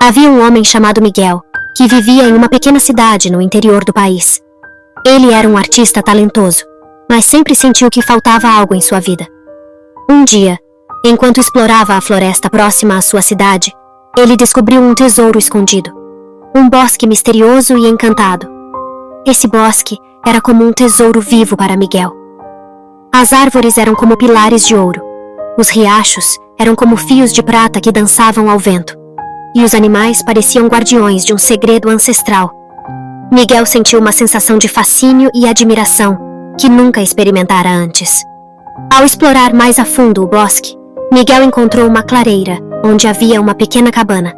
Havia um homem chamado Miguel, que vivia em uma pequena cidade no interior do país. Ele era um artista talentoso, mas sempre sentiu que faltava algo em sua vida. Um dia, enquanto explorava a floresta próxima à sua cidade, ele descobriu um tesouro escondido. Um bosque misterioso e encantado. Esse bosque era como um tesouro vivo para Miguel. As árvores eram como pilares de ouro. Os riachos eram como fios de prata que dançavam ao vento. E os animais pareciam guardiões de um segredo ancestral. Miguel sentiu uma sensação de fascínio e admiração que nunca experimentara antes. Ao explorar mais a fundo o bosque, Miguel encontrou uma clareira onde havia uma pequena cabana.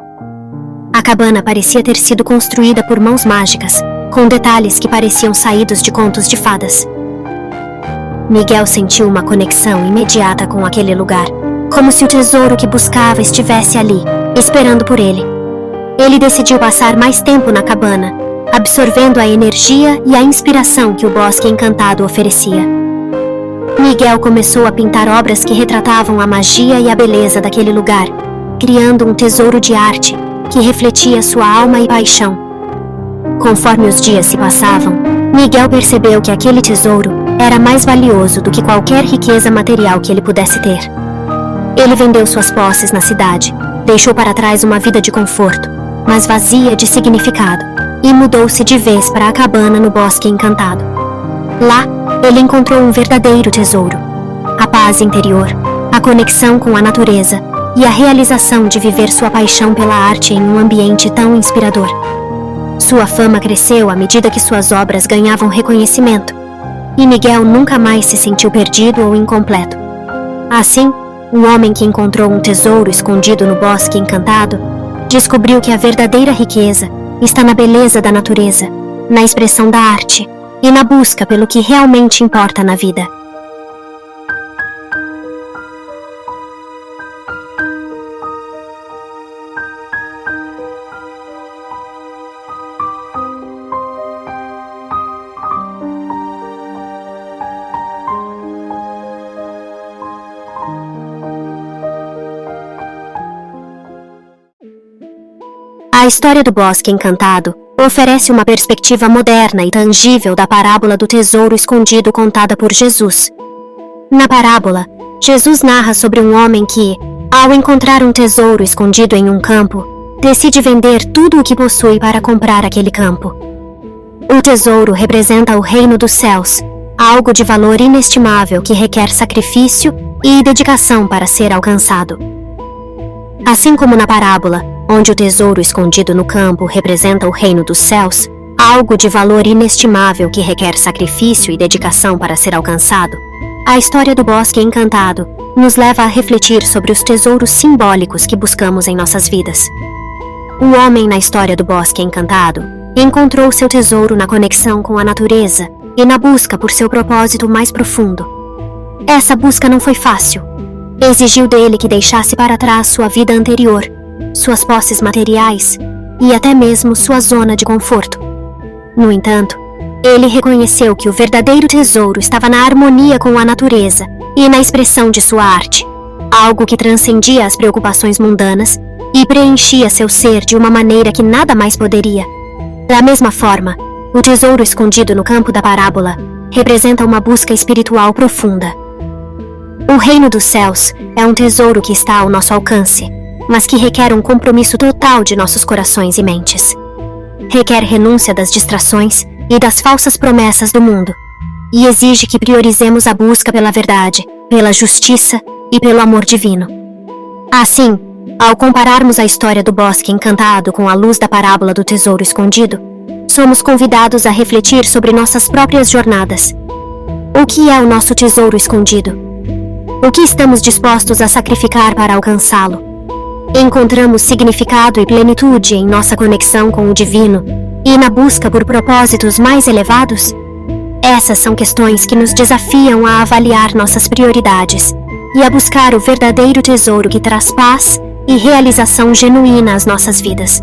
A cabana parecia ter sido construída por mãos mágicas, com detalhes que pareciam saídos de contos de fadas. Miguel sentiu uma conexão imediata com aquele lugar, como se o tesouro que buscava estivesse ali, esperando por ele. Ele decidiu passar mais tempo na cabana, absorvendo a energia e a inspiração que o bosque encantado oferecia. Miguel começou a pintar obras que retratavam a magia e a beleza daquele lugar, criando um tesouro de arte que refletia sua alma e paixão. Conforme os dias se passavam, Miguel percebeu que aquele tesouro era mais valioso do que qualquer riqueza material que ele pudesse ter. Ele vendeu suas posses na cidade, deixou para trás uma vida de conforto, mas vazia de significado, e mudou-se de vez para a cabana no bosque encantado. Lá, ele encontrou um verdadeiro tesouro: a paz interior, a conexão com a natureza e a realização de viver sua paixão pela arte em um ambiente tão inspirador. Sua fama cresceu à medida que suas obras ganhavam reconhecimento, e Miguel nunca mais se sentiu perdido ou incompleto. Assim, o homem que encontrou um tesouro escondido no bosque encantado descobriu que a verdadeira riqueza está na beleza da natureza, na expressão da arte e na busca pelo que realmente importa na vida. A história do Bosque Encantado oferece uma perspectiva moderna e tangível da parábola do tesouro escondido contada por Jesus. Na parábola, Jesus narra sobre um homem que, ao encontrar um tesouro escondido em um campo, decide vender tudo o que possui para comprar aquele campo. O tesouro representa o reino dos céus, algo de valor inestimável que requer sacrifício e dedicação para ser alcançado. Assim como na parábola, onde o tesouro escondido no campo representa o reino dos céus, algo de valor inestimável que requer sacrifício e dedicação para ser alcançado, a história do Bosque Encantado nos leva a refletir sobre os tesouros simbólicos que buscamos em nossas vidas. O homem na história do Bosque Encantado encontrou seu tesouro na conexão com a natureza e na busca por seu propósito mais profundo. Essa busca não foi fácil. Exigiu dele que deixasse para trás sua vida anterior, suas posses materiais e até mesmo sua zona de conforto. No entanto, ele reconheceu que o verdadeiro tesouro estava na harmonia com a natureza e na expressão de sua arte, algo que transcendia as preocupações mundanas e preenchia seu ser de uma maneira que nada mais poderia. Da mesma forma, o tesouro escondido no campo da parábola representa uma busca espiritual profunda. O reino dos céus é um tesouro que está ao nosso alcance, mas que requer um compromisso total de nossos corações e mentes. Requer renúncia das distrações e das falsas promessas do mundo, e exige que priorizemos a busca pela verdade, pela justiça e pelo amor divino. Assim, ao compararmos a história do Bosque Encantado com a luz da parábola do tesouro escondido, somos convidados a refletir sobre nossas próprias jornadas. O que é o nosso tesouro escondido? O que estamos dispostos a sacrificar para alcançá-lo? Encontramos significado e plenitude em nossa conexão com o divino e na busca por propósitos mais elevados? Essas são questões que nos desafiam a avaliar nossas prioridades e a buscar o verdadeiro tesouro que traz paz e realização genuína às nossas vidas.